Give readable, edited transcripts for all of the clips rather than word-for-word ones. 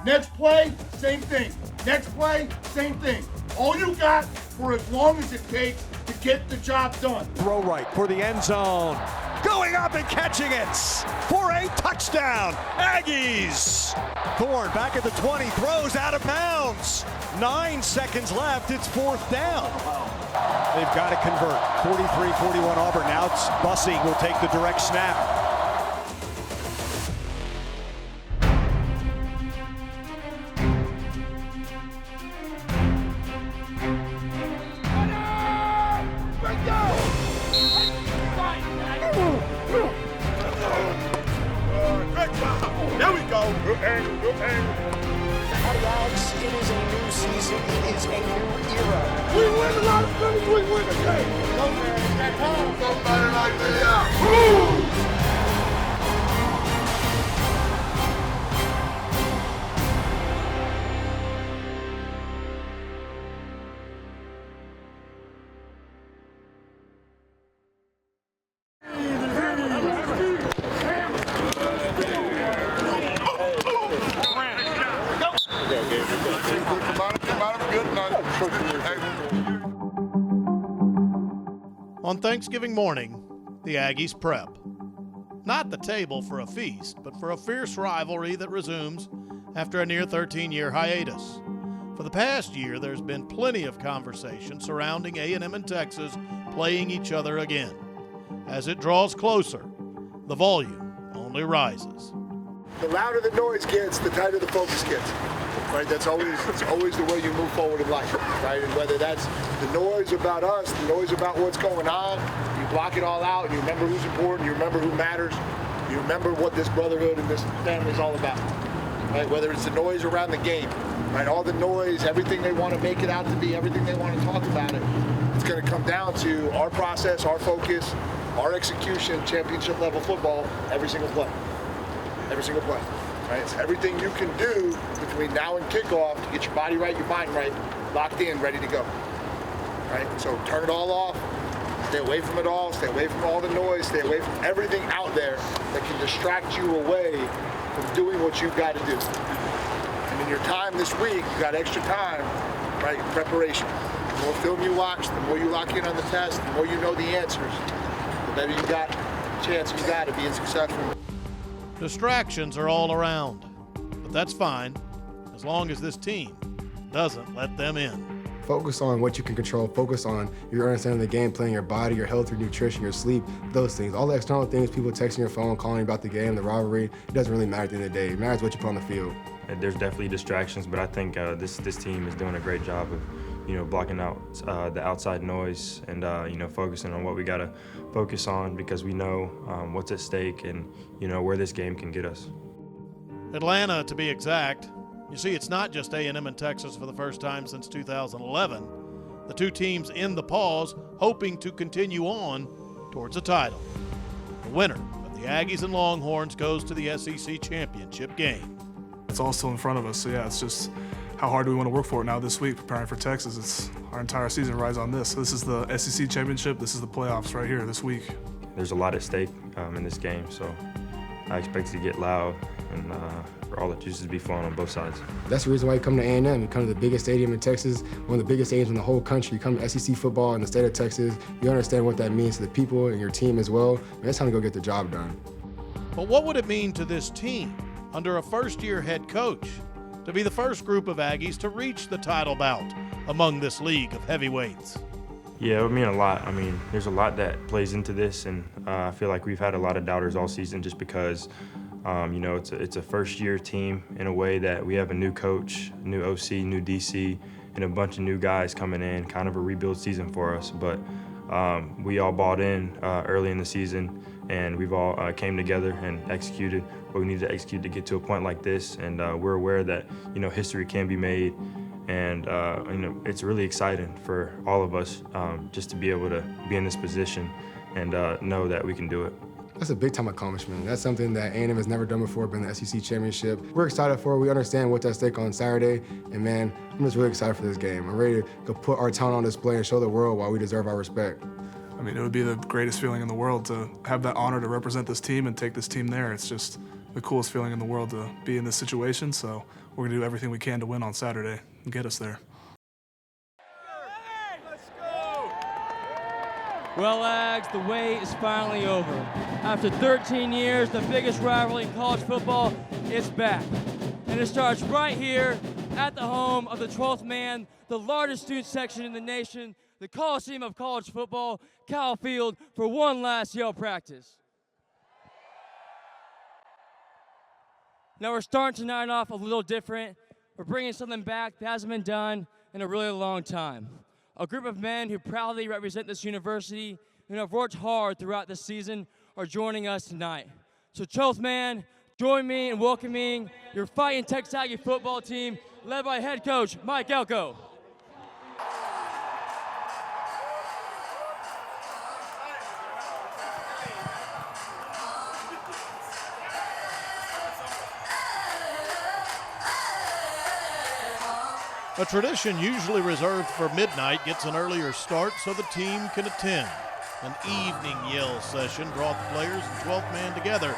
Next play, same thing. Next play, same thing. All you got for as long as it takes to get the job done. Throw right for the end zone. Going up and catching it for a touchdown. Aggies. Thorne back at the 20, throws out of bounds. 9 seconds left, it's 4th down. They've got to convert. 43-41 Auburn. Now it's Bussey will take the direct snap. There we go. Good angle, good angle. Lads, it is a new season. It is a new era. We win a lot of things. We win the game. Go, man. Back home. Somebody like me out. On Thanksgiving morning, the Aggies prep. Not the table for a feast, but for a fierce rivalry that resumes after a near 13-year hiatus. For the past year, there's been plenty of conversation surrounding A&M and Texas playing each other again. As it draws closer, the volume only rises. The louder the noise gets, the tighter the focus gets. Right, it's always the way you move forward in life, right? And whether that's the noise about us, the noise about what's going on, you block it all out, and you remember who's important, you remember who matters, you remember what this brotherhood and this family is all about, right? Whether it's the noise around the game, right? All the noise, everything they want to make it out to be, everything they want to talk about it, it's going to come down to our process, our focus, our execution, championship level football, every single play. Every single play. Right? It's everything you can do between now and kickoff to get your body right, your mind right, locked in, ready to go. Right? So turn it all off, stay away from it all, stay away from all the noise, stay away from everything out there that can distract you away from doing what you've got to do. And in your time this week, you got extra time, right? Preparation. The more film you watch, the more you lock in on the test, the more you know the answers, the better you got chance you got of being successful. Distractions are all around, but that's fine as long as this team doesn't let them in. Focus on what you can control. Focus on your understanding of the game, playing your body, your health, your nutrition, your sleep, those things. All the external things, people texting your phone, calling you about the game, the rivalry, it doesn't really matter at the end of the day. It matters what you put on the field. There's definitely distractions, but I think this team is doing a great job of, blocking out the outside noise and, focusing on what we got to focus on because we know what's at stake and, where this game can get us. Atlanta, to be exact. You see, it's not just A&M and Texas for the first time since 2011. The two teams in the pause, hoping to continue on towards a title. The winner of the Aggies and Longhorns goes to the SEC championship game. It's all still in front of us, so yeah, it's just how hard do we want to work for it now this week, preparing for Texas. It's our entire season rides on this. This is the SEC championship. This is the playoffs right here this week. There's a lot at stake in this game, so I expect it to get loud and for all the juices to be flowing on both sides. That's the reason why you come to A&M. You come to the biggest stadium in Texas, one of the biggest stadiums in the whole country. You come to SEC football in the state of Texas. You understand what that means to the people and your team as well. And it's time to go get the job done. But what would it mean to this team under a first-year head coach to be the first group of Aggies to reach the title bout among this league of heavyweights? Yeah, it would mean a lot. I mean, there's a lot that plays into this, and I feel like we've had a lot of doubters all season just because, it's a first-year team in a way that we have a new coach, new OC, new DC, and a bunch of new guys coming in, kind of a rebuild season for us. But we all bought in early in the season, and we've all came together and executed what we need to execute to get to a point like this. And we're aware that, history can be made. And, it's really exciting for all of us just to be able to be in this position and know that we can do it. That's a big-time accomplishment. That's something that A&M has never done before, been the SEC championship. We're excited for it. We understand what's at stake on Saturday. And, man, I'm just really excited for this game. I'm ready to go put our talent on display and show the world why we deserve our respect. I mean, it would be the greatest feeling in the world to have that honor to represent this team and take this team there. It's just the coolest feeling in the world to be in this situation. So we're going to do everything we can to win on Saturday and get us there. Well, Ags, the wait is finally over. After 13 years, the biggest rivalry in college football is back. And it starts right here at the home of the 12th man, the largest student section in the nation, the Coliseum of college football, Kyle Field, for one last Yale practice. Now we're starting tonight off a little different. We're bringing something back that hasn't been done in a really long time. A group of men who proudly represent this university and have worked hard throughout this season are joining us tonight. So 12th man, join me in welcoming your fighting Texas Aggie football team led by head coach Coach Elko. A tradition usually reserved for midnight gets an earlier start so the team can attend. An evening yell session brought the players and 12th man together.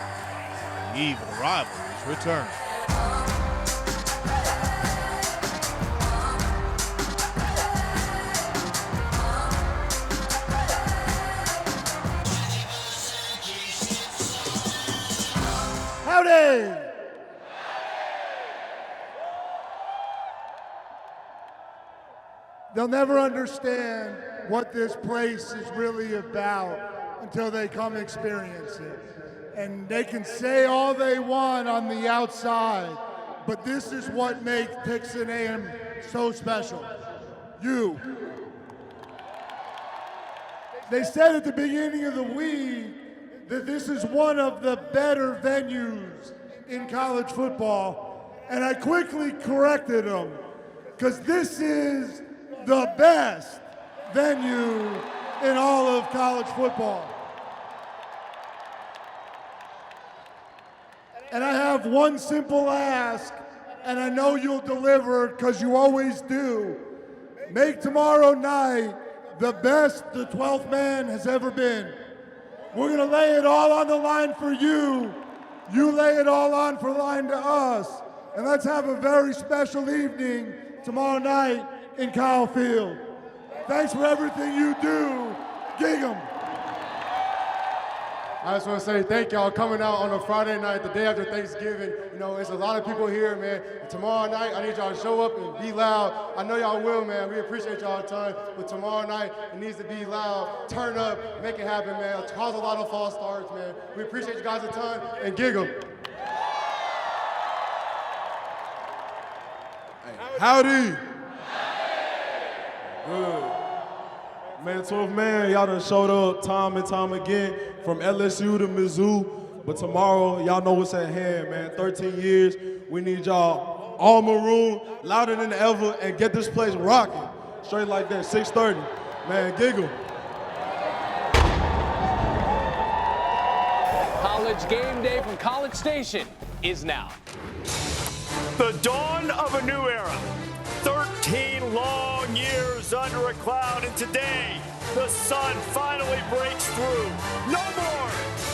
The eve of the rivalries return. Howdy! They'll never understand what this place is really about until they come experience it. And they can say all they want on the outside, but this is what makes Texas A&M so special. You. They said at the beginning of the week that this is one of the better venues in college football, and I quickly corrected them, because this is the best venue in all of college football. And I have one simple ask, and I know you'll deliver because you always do. Make tomorrow night the best the 12th man has ever been. We're gonna lay it all on the line for you. You lay it all on for line to us. And let's have a very special evening tomorrow night in Kyle Field. Thanks for everything you do. Gig 'em. I just want to say thank y'all coming out on a Friday night, the day after Thanksgiving. You know, it's a lot of people here, man. And tomorrow night, I need y'all to show up and be loud. I know y'all will, man. We appreciate y'all a ton. But tomorrow night, it needs to be loud. Turn up, make it happen, man. Cause a lot of false starts, man. We appreciate you guys a ton, and gig 'em. Howdy. Good. Man, 12th man, y'all done showed up time and time again from LSU to Mizzou. But tomorrow, y'all know what's at hand, man. 13 years, we need y'all all maroon, louder than ever, and get this place rocking. Straight like that, 6:30. Man, giggle. College game day from College Station is now. The dawn of a new era. 13 long years under a cloud, and today the sun finally breaks through. No more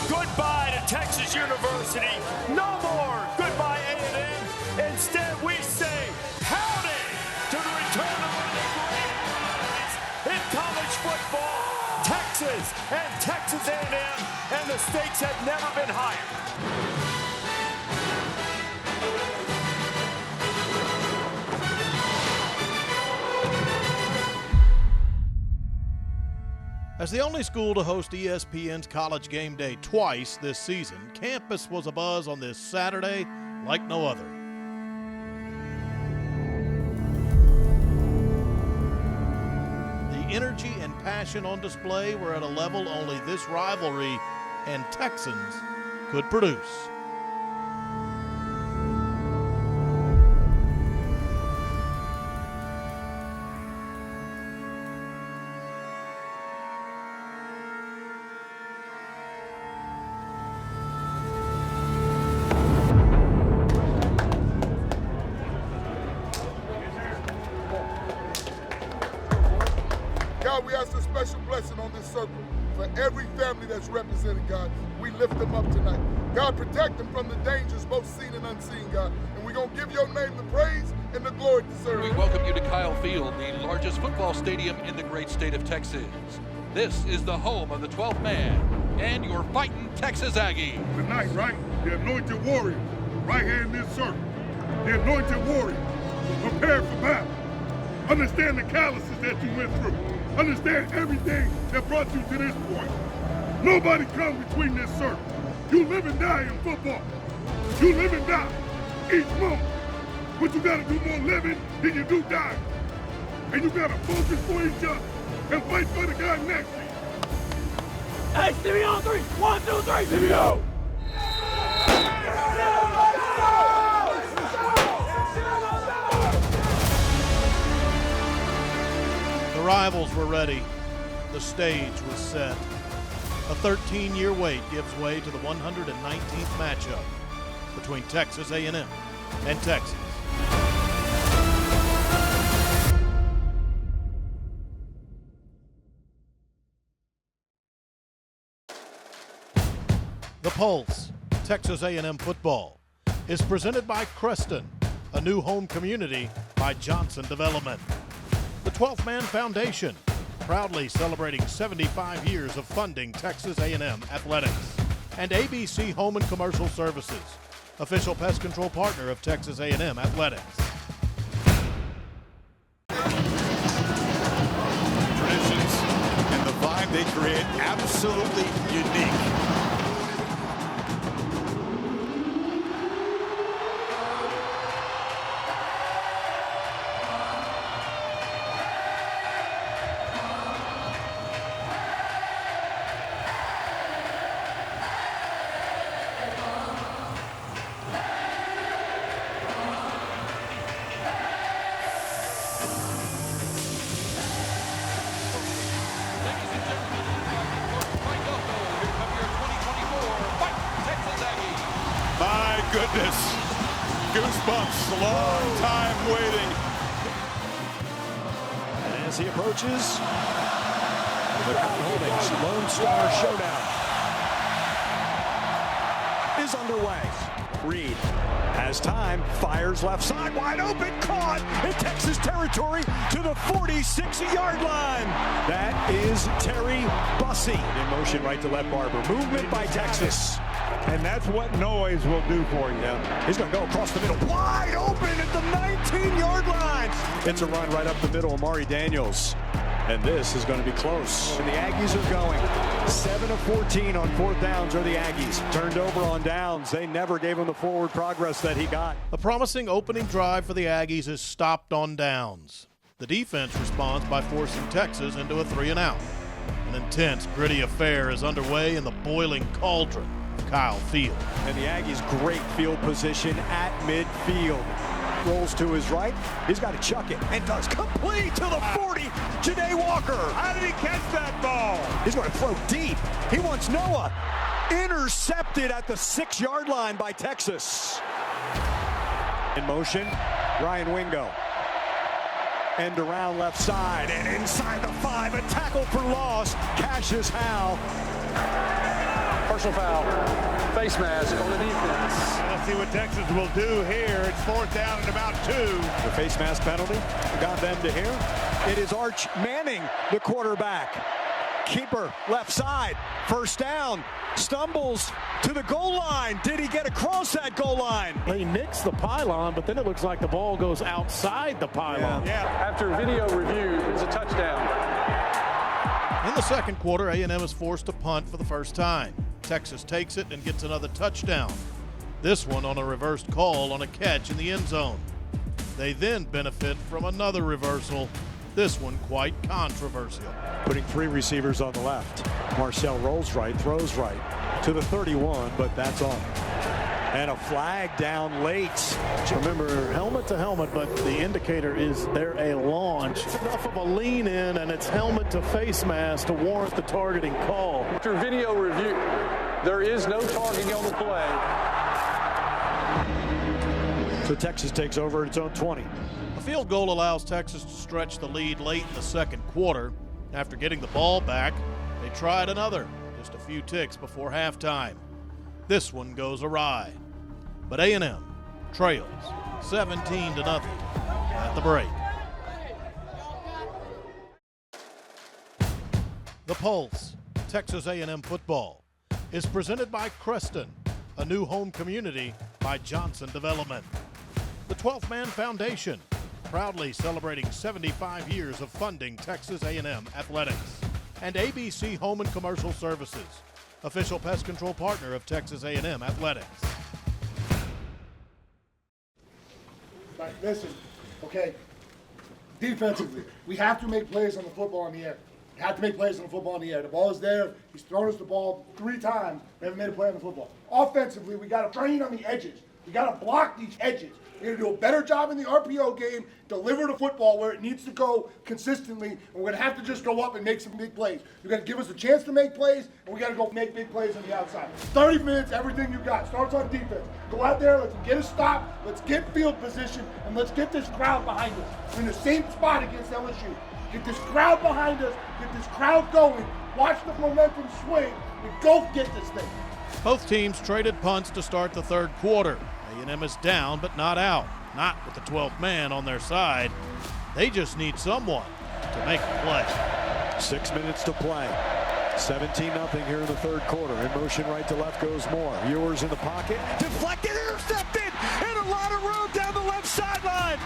goodbye to Texas University. No more goodbye A&M. Instead, we say howdy to the return of one of the great rivalries in college football. Texas and Texas A&M, and the stakes have never been higher. As the only school to host ESPN's College Game Day twice this season, campus was abuzz on this Saturday like no other. The energy and passion on display were at a level only this rivalry and Texans could produce. God, we ask a special blessing on this circle for every family that's represented, God. We lift them up tonight. God, protect them from the dangers, both seen and unseen, God. And we're going to give your name the praise and the glory deserved. We welcome you to Kyle Field, the largest football stadium in the great state of Texas. This is the home of the 12th man and your fighting Texas Aggie. Tonight, right, the anointed warrior, right here in this circle, the anointed warrior, prepared for battle. Understand the calluses that you went through. Understand everything that brought you to this point. Nobody comes between this circle. You live and die in football. You live and die each moment. But you gotta do more living than you do dying. And you gotta focus for each other and fight for the guy next to you. Hey, Stevie on 3. 1, 2, 3. Stevie go. The rivals were ready. The stage was set. A 13-year wait gives way to the 119th matchup between Texas A&M and Texas. The Pulse, Texas A&M football, is presented by Creston, a new home community by Johnson Development. The 12th Man Foundation, proudly celebrating 75 years of funding Texas A&M athletics. And ABC Home and Commercial Services, official pest control partner of Texas A&M athletics. Traditions and the vibe they create, absolutely unique. Goodness, goosebumps, long time waiting. And as he approaches, the Cotton Holdings Lone Star Showdown is underway. Reed has time, fires left side, wide open, caught in Texas territory to the 46-yard line. That is Terry Bussey. In motion right to left Barber. Movement by Texas. And that's what noise will do for you. He's going to go across the middle, wide open at the 19-yard line. It's a run right up the middle, Amari Daniels. And this is going to be close. And the Aggies are going. 7 of 14 on fourth downs are the Aggies. Turned over on downs. They never gave him the forward progress that he got. A promising opening drive for the Aggies is stopped on downs. The defense responds by forcing Texas into a 3-and-out. An intense, gritty affair is underway in the boiling cauldron. Kyle Field. And the Aggies' great field position at midfield. Rolls to his right. He's got to chuck it and does complete to the 40. Janae Walker. How did he catch that ball? He's going to throw deep. He wants Noah. Intercepted at the 6-yard line by Texas. In motion, Ryan Wingo. End around left side and inside the 5. A tackle for loss. Cassius Howe. Personal foul, face mask on the defense. Let's see what Texas will do here. It's 4th down and about 2. The face mask penalty got them to here. It is Arch Manning, the quarterback. Keeper left side, 1st down, stumbles to the goal line. Did he get across that goal line? He nicks the pylon, but then it looks like the ball goes outside the pylon. Yeah. After video review, it's a touchdown. In the second quarter, A&M is forced to punt for the first time. Texas takes it and gets another touchdown. This one on a reversed call on a catch in the end zone. They then benefit from another reversal, this one quite controversial. Putting 3 receivers on the left. Marcel rolls right, throws right to the 31, but that's on. And a flag down late. Remember, helmet to helmet, but the indicator is there a launch. It's enough of a lean in, and it's helmet to face mask to warrant the targeting call. After video review, there is no targeting on the play. So Texas takes over at its own 20. A field goal allows Texas to stretch the lead late in the second quarter. After getting the ball back, they They tried another just a few ticks before halftime. This one goes awry. But A&M trails 17-0 at the break. The Pulse, Texas A&M football, is presented by Creston, a new home community by Johnson Development. The 12th Man Foundation, proudly celebrating 75 years of funding Texas A&M athletics. And ABC Home and Commercial Services, official pest control partner of Texas A&M athletics. But listen, okay, defensively, we have to make plays on the football in the air. We have to make plays on the football in the air. The ball is there. He's thrown us the ball 3 times. We haven't made a play on the football. Offensively, we got to train on the edges. We got to block these edges. We're going to do a better job in the RPO game, deliver the football where it needs to go consistently, and we're going to have to just go up and make some big plays. You're going to give us a chance to make plays, and we got to go make big plays on the outside. 30 minutes, everything you got. Starts on defense. Go out there, let's get a stop, let's get field position, and let's get this crowd behind us. We're in the same spot against LSU. Get this crowd behind us, get this crowd going, watch the momentum swing, and go get this thing. Both teams traded punts to start the third quarter. A&M is down but not out, not with the 12th man on their side. They just need someone to make a play. 6 minutes to play. 17-0 here in the third quarter. In motion right to left goes Moore. Ewers in the pocket. Deflected, intercepted, and a lot of room down the left sideline.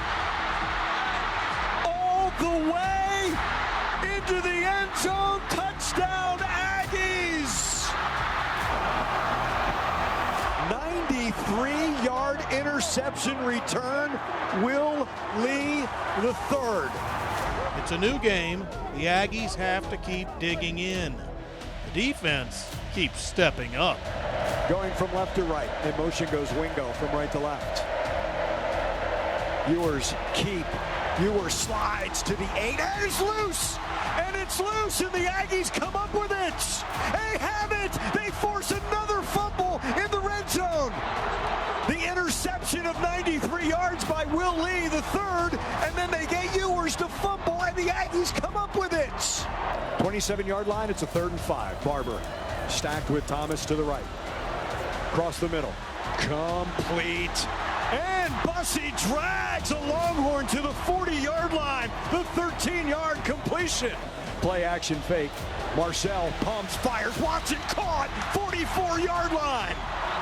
All the way into the end zone. Touchdown, Aggies. 93-yard interception return, Will Lee III. It's a new game. The Aggies have to keep digging in. The defense keeps stepping up. Going from left to right. In motion goes Wingo from right to left. Ewers keep. Ewers slides to the 8. And it's loose! And it's loose, and the Aggies come up with it. They have it. They force another fumble in the red zone. The interception of 93 yards by Will Lee III, and then they get Ewers to fumble, and the Aggies come up with it. 27-yard line, it's a 3rd and 5. Barber stacked with Thomas to the right. Across the middle. Complete. And Bussey drags a Longhorn to the 40-yard line. The 13-yard completion. Play action fake. Marcel pumps, fires. Watson caught. 44-yard line.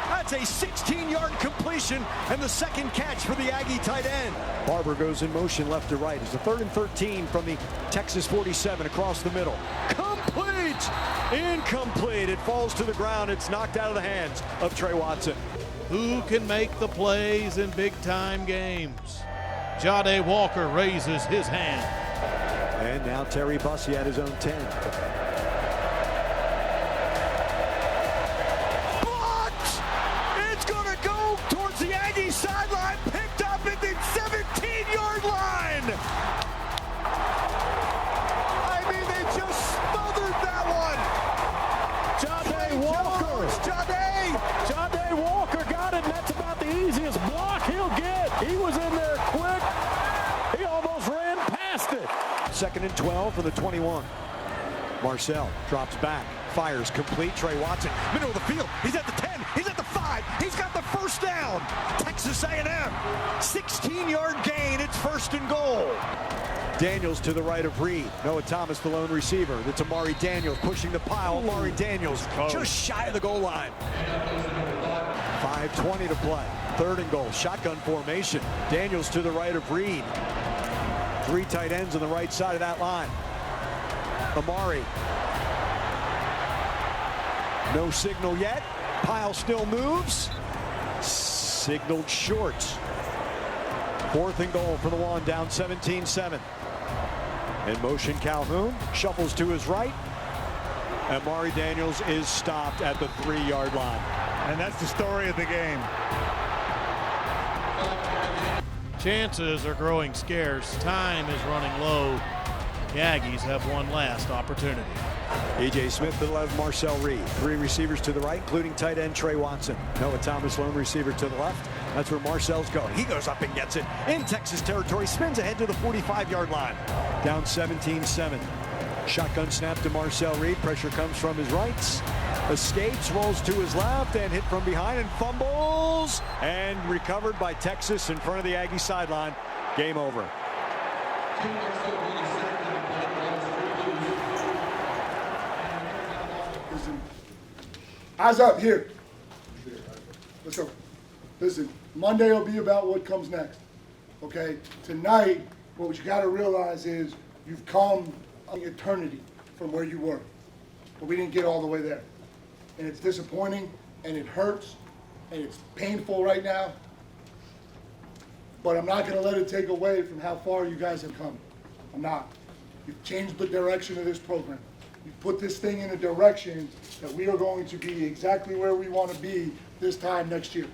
That's a 16-yard completion and the second catch for the Aggie tight end. Barber goes in motion left to right. It's a 3rd and 13 from the Texas 47 across the middle. Complete! Incomplete. It falls to the ground. It's knocked out of the hands of Trey Watson. Who can make the plays in big-time games? Jade Walker raises his hand. And now Terry Bussey at his own 10. Blocked! It's going to go towards the Aggie sideline, picked up at the 17-yard line. I mean, they just smothered that one. Jade Walker. Jade Walker got it, and that's about the easiest block he'll get. He was in there quick. He almost ran past it. 2nd and 12 for the 21. Marcel drops back, fires complete. Trey Watson, middle of the field. He's at the 10. He's at the 5. He's got the first down. Texas A&M, 16-yard gain. It's 1st and goal. Daniels to the right of Reed. Noah Thomas, the lone receiver. That's Amari Daniels pushing the pile. Amari Daniels just shy of the goal line. 5:20 to play. 3rd and goal. Shotgun formation. Daniels to the right of Reed. 3 tight ends on the right side of that line. Amari. No signal yet. Pile still moves. Signaled short. 4th and goal for the one, down 17-7. In motion, Calhoun shuffles to his right. Amari Daniels is stopped at the 3-yard line. And that's the story of the game. Chances are growing scarce. Time is running low. The Aggies have one last opportunity. E.J. Smith to the left, Marcel Reed. 3 receivers to the right, including tight end Trey Watson. Noah Thomas, lone receiver to the left. That's where Marcel's going. He goes up and gets it in Texas territory. Spins ahead to the 45-yard line. Down 17-7. Shotgun snap to Marcel Reed. Pressure comes from his right. Escapes, rolls to his left, and hit from behind and fumbles. And recovered by Texas in front of the Aggie sideline. Game over. Listen, eyes up here. Let's go. Listen, Monday will be about what comes next. Okay? Tonight, what you got to realize is you've come an eternity from where you were. But we didn't get all the way there. And it's disappointing, and it hurts, and it's painful right now. But I'm not going to let it take away from how far you guys have come. I'm not. You've changed the direction of this program. You've put this thing in a direction that we are going to be exactly where we want to be this time next year.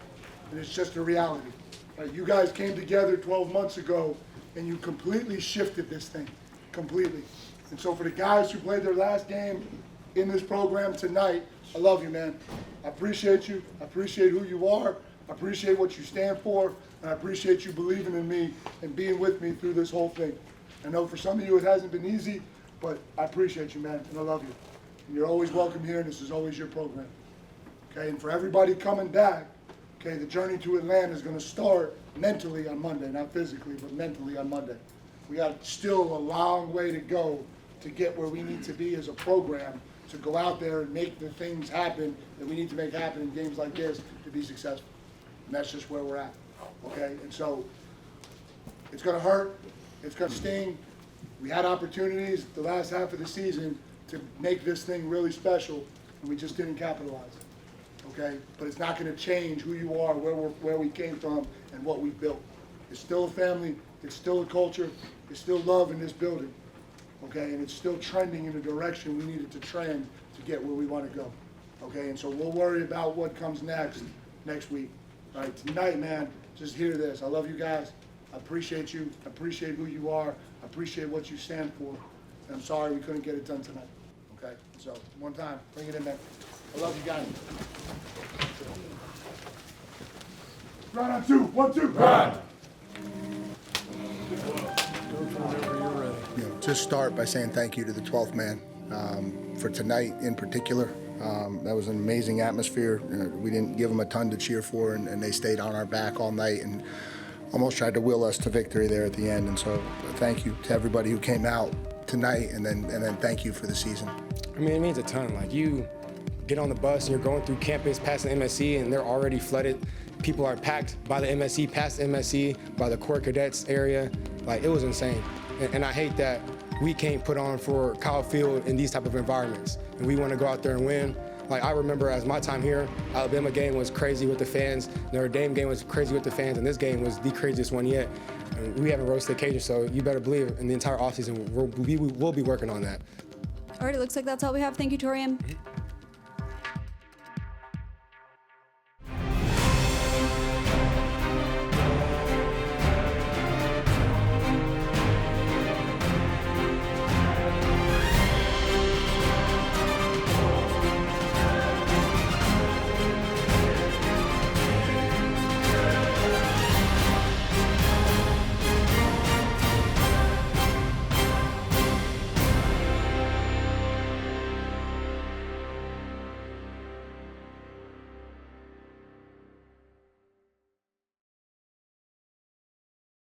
And it's just a reality. Right? You guys came together 12 months ago, and you completely shifted this thing. Completely. And so for the guys who played their last game in this program tonight, I love you, man. I appreciate you. I appreciate who you are. I appreciate what you stand for. And I appreciate you believing in me and being with me through this whole thing. I know for some of you it hasn't been easy, but I appreciate you, man, and I love you. And you're always welcome here, and this is always your program. Okay, and for everybody coming back, okay, the journey to Atlanta is going to start mentally on Monday, not physically, but mentally on Monday. We got still a long way to go to get where we need to be as a program to go out there and make the things happen that we need to make happen in games like this to be successful. And that's just where we're at. Okay, and so it's going to hurt, it's going to sting. We had opportunities the last half of the season to make this thing really special, and we just didn't capitalize. Okay, but it's not going to change who you are, where we came from, and what we built. It's still a family, it's still a culture, it's still love in this building. Okay, and it's still trending in the direction we needed to trend to get where we want to go. Okay, and so we'll worry about what comes next week. All right, tonight, man, just hear this. I love you guys. I appreciate you. I appreciate who you are. I appreciate what you stand for. And I'm sorry we couldn't get it done tonight. Okay, so one time, bring it in there. I love you guys. Right on two. 1, 2. Right. Just start by saying thank you to the 12th man for tonight in particular. That was an amazing atmosphere. We didn't give them a ton to cheer for, and they stayed on our back all night and almost tried to will us to victory there at the end. And so thank you to everybody who came out tonight, and then thank you for the season. I mean, it means a ton. Like, you get on the bus and you're going through campus past the MSC, and they're already flooded. People are packed by the MSC, past the MSC, by the Corps Cadets area. Like, it was insane. And I hate that we can't put on for Kyle Field in these type of environments. And we want to go out there and win. Like, I remember as my time here, Alabama game was crazy with the fans. Notre Dame game was crazy with the fans, and this game was the craziest one yet. And we haven't rose to the occasion, so you better believe in the entire offseason we'll be working on that. All right, it looks like that's all we have. Thank you, Torian.